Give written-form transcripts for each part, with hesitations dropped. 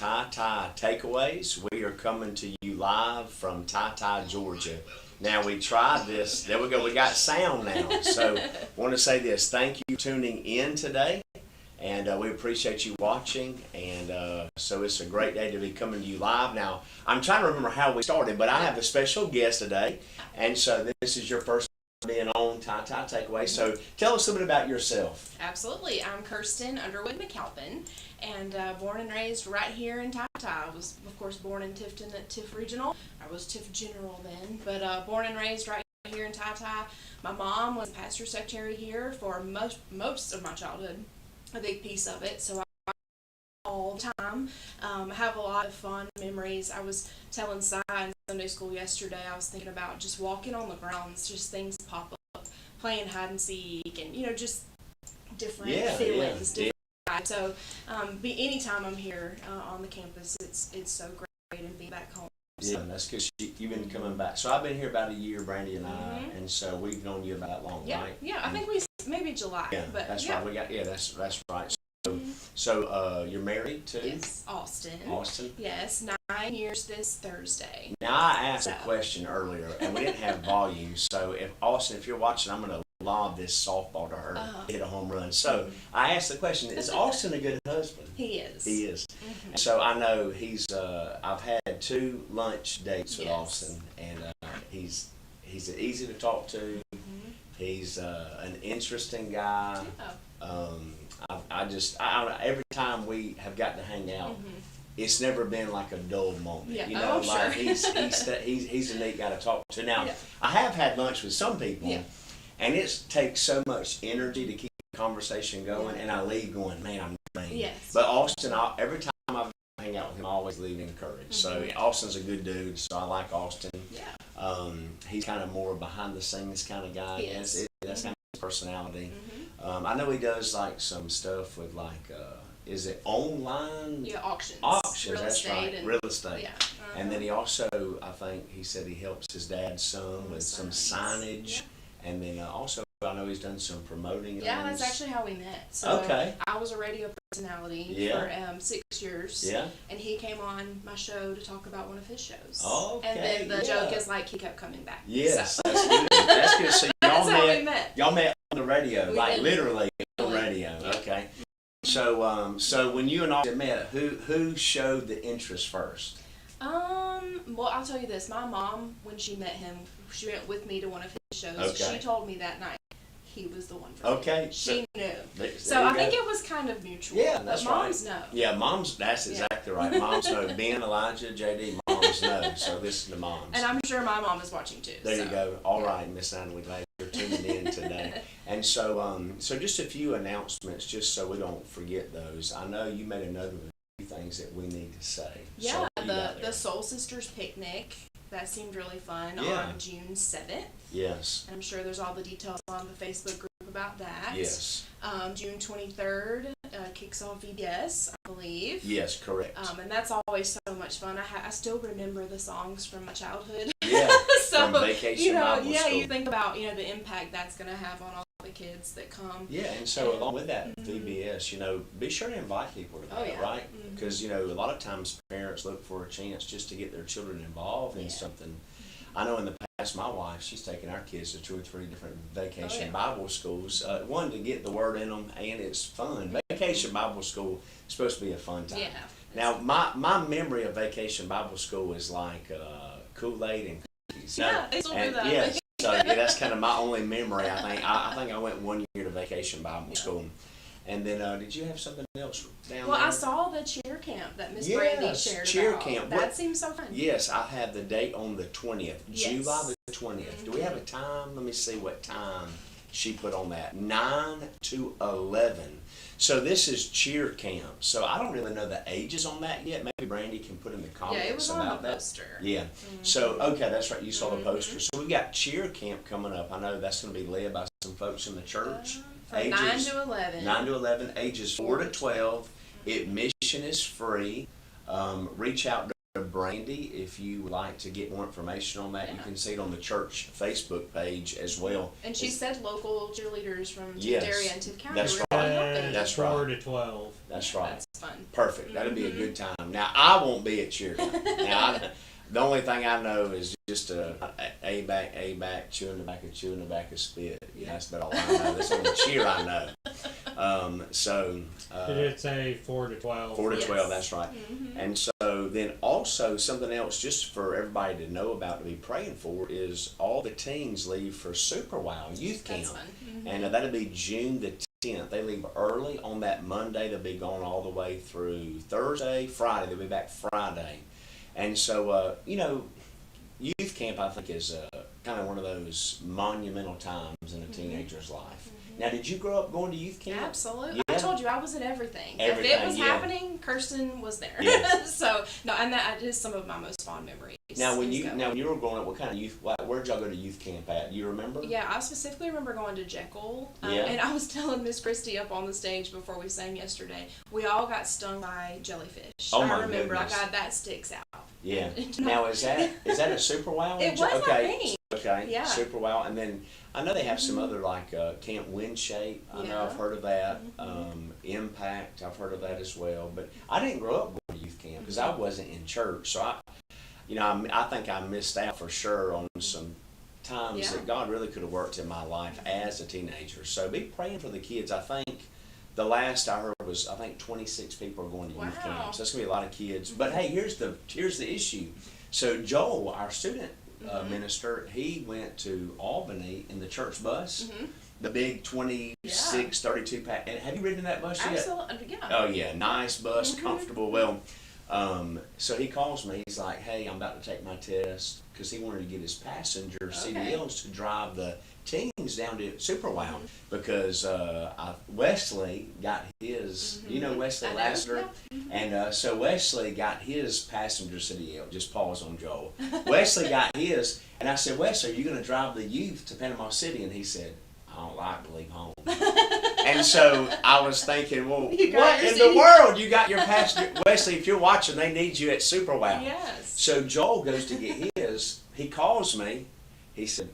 TyTy Takeaways. We are coming to you live from TyTy, Georgia. Now we tried this. There we go. We got sound now. So I want to say this. Thank you for tuning in today. And we appreciate you watching. And so it's a great day to be coming to you live. Now, I'm trying to remember how we started, but I have a special guest today. And so this is your first being on TyTy Takeaway. So tell us a little bit about yourself. Absolutely. I'm Kirsten Underwood McAlpin, and born and raised right here in TyTy. I was, of course, born in Tifton at Tiff Regional. I was Tiff General then, but born and raised right here in TyTy. My mom was pastor secretary here for most of my childhood, a big piece of it. So all the time. I have a lot of fond memories. I was telling Si in Sunday school yesterday, I was thinking about just walking on the grounds, just things pop up, playing hide and seek, and just different feelings. Different vibes. So anytime I'm here on the campus, it's so great and being back home. Yeah, that's because you've been coming back. So I've been here about a year, Brandy and I, and so we've known you about that long, right? Yeah, I think maybe July. Yeah, but that's right. That's right. So you're married to? Yes, Austin. Austin? Yes, 9 years this Thursday. Now I asked a question earlier, and we didn't have volume. So if you're watching, I'm going to lob this softball to her, hit a home run. So I asked the question: is Austin a good husband? He is. He is. So I know he's. I've had 2 lunch dates with Austin, and he's easy to talk to. He's an interesting guy. Every time we have got to hang out, it's never been like a dull moment. Yeah. Like he's a neat guy to talk to. Now, I have had lunch with some people, and it takes so much energy to keep the conversation going, and I leave going, man, I'm drained. Yes. But Austin, every time I hang out with him, I always leave encouraged. So Austin's a good dude, so I like Austin. Yeah. He's kind of more behind the scenes kind of guy. Yes. That's kind of his personality. I know he does like some stuff with is it online? Yeah, auctions. Real estate, right. Real estate. Yeah. And then he also, I think he said he helps his dad's son with some signage. Yeah. And then also I know he's done some promoting. Yeah, that's actually how we met. So I was a radio personality for 6 years. Yeah. And he came on my show to talk about one of his shows. Okay. And then the joke is like he kept coming back. Yes, so. That's good. That's good. So that's how we met. Y'all met on the radio, literally on the radio. Yeah. Okay. So when you and Austin met, who showed the interest first? Well, I'll tell you this. My mom, when she met him, she went with me to one of his shows. Okay. She told me that night he was the one for me. Okay. She knew. So I think it was kind of mutual. Yeah, that's but moms know. Yeah, moms, that's exactly right. Moms know. Ben, Elijah, JD, moms know. So listen to moms. And I'm sure my mom is watching too. There you go. All right, Miss Natalie, glad you're tuning in today. And so just a few announcements, just so we don't forget those. I know you made a note of a few things that we need to say. Yeah, so the Soul Sisters picnic. That seemed really fun on June 7th. Yes. And I'm sure there's all the details on the Facebook group about that. Yes. June 23rd kicks off VBS, I believe. Yes, correct. And that's always so much fun. I still remember the songs from my childhood. Yeah, so, from Vacation Bible School. You think about the impact that's going to have on all the kids that come. Yeah, and so along with that VBS, be sure to invite people to that, right? Because a lot of times parents look for a chance just to get their children involved in something. I know in the past, my wife, she's taken our kids to 2 or 3 different Vacation Bible schools. One, to get the word in them, and it's fun. Vacation Bible School is supposed to be a fun time. Yeah. Now, my memory of Vacation Bible School is like Kool-Aid and cookies. Yeah, they still do that. Yeah, so that's kind of my only memory. I think I went 1 year to Vacation Bible School. And then, did you have something else down there? Well, I saw the cheer camp that Miss Brandy shared cheer about. Camp. That seems so fun. Yes, I have the date on the 20th, July the 20th. Do we have a time? Let me see what time she put on that. 9 to 11. So this is cheer camp. So I don't really know the ages on that yet. Maybe Brandy can put in the comments it was about on the that. Poster. Yeah. So, okay, that's right. You saw the poster. So we got cheer camp coming up. I know that's going to be led by some folks in the church. From 9 to 11. 9 to 11, ages 4 to 12. Admission is free. Reach out Brandy, if you would like to get more information on that, you Yeah. can see it on the church Facebook page as well. And she said local cheerleaders from Yes, Tiff and Tiff County that's were right. really helping. That's 4 right. to 12. That's right. That's fun. Perfect. That'll be a good time. Now, I won't be at cheer time. Now, the only thing I know is just a back, chewing the back of spit. Yeah, that's about all I know. That's only cheer I know. Did it say 4 to 12? 4 to Yes. 12, that's right. And so then also something else just for everybody to know about, to be praying for, is all the teens leave for Super Wow Youth Camp. That's fun. And that'll be June the 10th. They leave early on that Monday. They'll be gone all the way through Thursday, Friday. They'll be back Friday. And so, youth camp, I think, is kind of one of those monumental times in a teenager's life. Now, did you grow up going to youth camp? Absolutely. Yeah. I told you I was at everything. Everything, If it was yeah. happening, Kirsten was there. Yeah. So no, and that is some of my most fond memories. Now, when is you going. were growing up, what kind of youth? Where'd y'all go to youth camp at? You remember? Yeah, I specifically remember going to Jekyll, Yeah. and I was telling Miss Christie up on the stage before we sang yesterday, we all got stung by jellyfish. Oh, I my remember, goodness. I got that sticks out. Yeah. And Now, is that a Super Wow? It was, I okay. think. Okay. Yeah. Super Wow, and then I know they have some other like Camp Wind Shape. I know Yeah. I've heard of that. Impact, I've heard of that as well. But I didn't grow up going to youth camp because I wasn't in church, so I think I missed out for sure on some times Yeah. that God really could have worked in my life as a teenager. So be praying for the kids. I think the last I heard was 26 people are going to youth Wow. camp. So that's gonna be a lot of kids. But hey, here's the issue. So Joel, our student minister, he went to Albany in the church bus, the big 26, 32 pack. And have you ridden in that bus yet? Absolutely, yeah. Oh yeah, nice bus, comfortable. Well, so he calls me. He's like, "Hey, I'm about to take my test," because he wanted to get his passenger CDLs to drive the teens down to Super Wow because Wesley got his. You know Wesley I know, Lassiter, and so Wesley got his passenger CDL. Just pause on Joel. Wesley got his, and I said, "Wes, are you going to drive the youth to Panama City?" And he said, "I don't like to leave home." And so I was thinking, well, You got what your in the CD. world? You got your passenger. Wesley, if you're watching, they need you at Super Wow. Yes. So Joel goes to get his. He calls me. He said,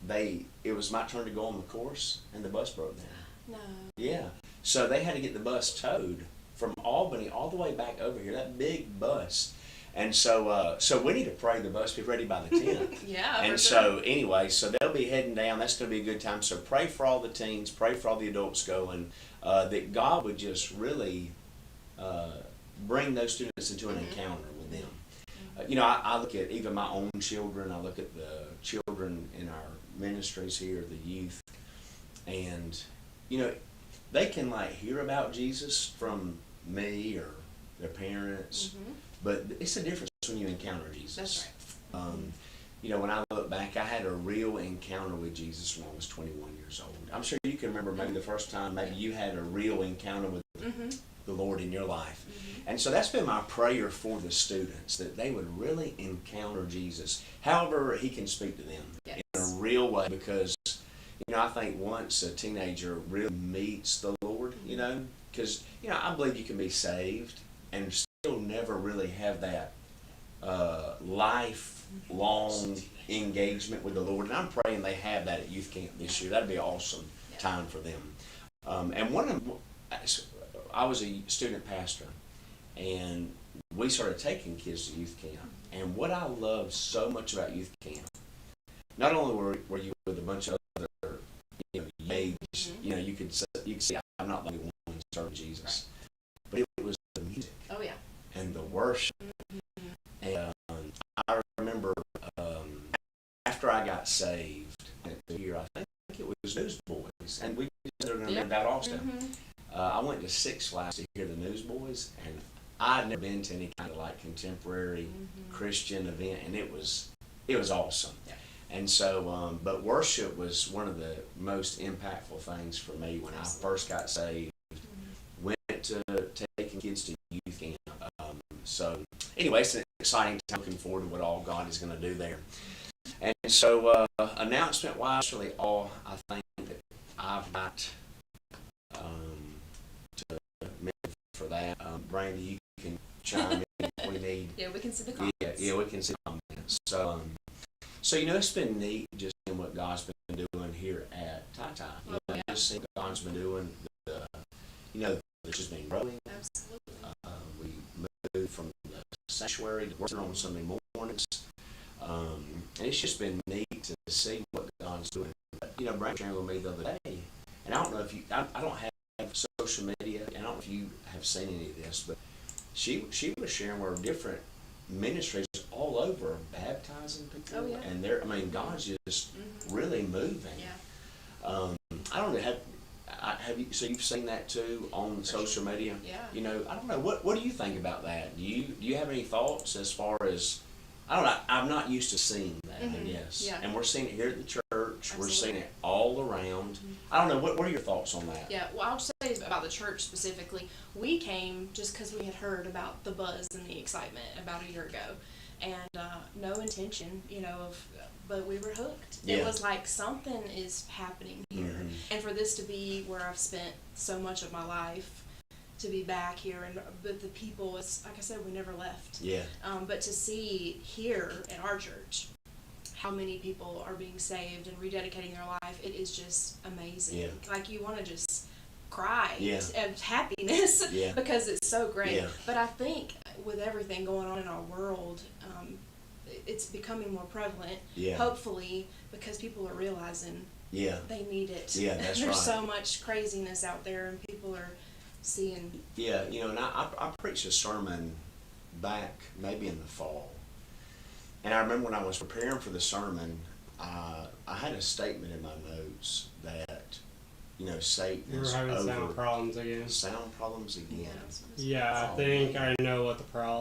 it was my turn to go on the course, and the bus broke down. No. Yeah. So they had to get the bus towed from Albany all the way back over here, that big bus. And so we need to pray the bus be ready by the 10th. Yeah. And for so anyway, so they'll be heading down. That's going to be a good time. So pray for all the teens, pray for all the adults going, that God would just really bring those students into an encounter with them. I look at even my own children. I look at the children in our ministries here, the youth, and they can hear about Jesus from me or their parents, but it's a difference when you encounter Jesus. That's right. When I look back, I had a real encounter with Jesus when I was 21 years old. I'm sure you can remember maybe the first time maybe you had a real encounter with the Lord in your life. And so that's been my prayer for the students, that they would really encounter Jesus, however he can speak to them in a real way, because I think once a teenager really meets the Lord, because I believe you can be saved and still never really have that lifelong engagement with the Lord. And I'm praying they have that at youth camp this year. That'd be an awesome time for them. And I was a student pastor, and we started taking kids to youth camp. And what I love so much about youth camp, not only were you with a bunch of other age, you could say I'm not the only one serving Jesus, but it was the music. Oh yeah. And the worship. And I remember after I got saved here, I think it was Newsboys, and we were going to be about Austin. I went to Six Flags to hear the Newsboys, and I'd never been to any kind of contemporary Christian event, and it was awesome. Yeah. And so, but worship was one of the most impactful things for me when I first got saved. Went to taking kids to youth camp. So anyway, it's an exciting time. Looking forward to what all God is going to do there. And so, announcement-wise, really all I think that I've got to mention for that. Brandy, you can chime in when you need. made. Yeah, we can see the comments. Yeah, we can see comments. So it's been neat just seeing what God's been doing here at TyTy. Yeah. Just seeing what God's been doing. The church has been growing. Absolutely. We moved from the sanctuary to working on Sunday mornings. And it's just been neat to see what God's doing. But, Brandon shared with me the other day, and I don't know if I don't have social media, and I don't know if you have seen any of this, but she was sharing where different ministries all over baptizing people. Oh, yeah. And God's just really moving. Yeah. I don't know, have you, so you've seen that too on social media? Yeah. I don't know, what do you think about that? Do you have any thoughts as far as, I don't know, I'm not used to seeing that, I guess. Yeah. And we're seeing it here at the church. Absolutely. We're seeing it all around. I don't know, what are your thoughts on that? Yeah, well, I'll say about the church specifically. We came just because we had heard about the buzz and the excitement about a year ago, and no intention, but we were hooked. Yeah. It was like something is happening here, and for this to be where I've spent so much of my life, to be back here, but the people, it's like I said, we never left. Yeah. But to see here in our church how many people are being saved and rededicating their life, it is just amazing. Yeah. Like you want to just cry Yeah. of happiness Yeah. because it's so great. Yeah. But I think with everything going on in our world, it's becoming more prevalent. Yeah. Hopefully, because people are realizing Yeah. they need it. Yeah, that's There's right. so much craziness out there, and people are seeing. Yeah, and I preached a sermon back maybe in the fall. And I remember when I was preparing for the sermon, I had a statement in my notes that, Satan You were is having over sound problems again. sound problems again. Yeah, I think I know what the problem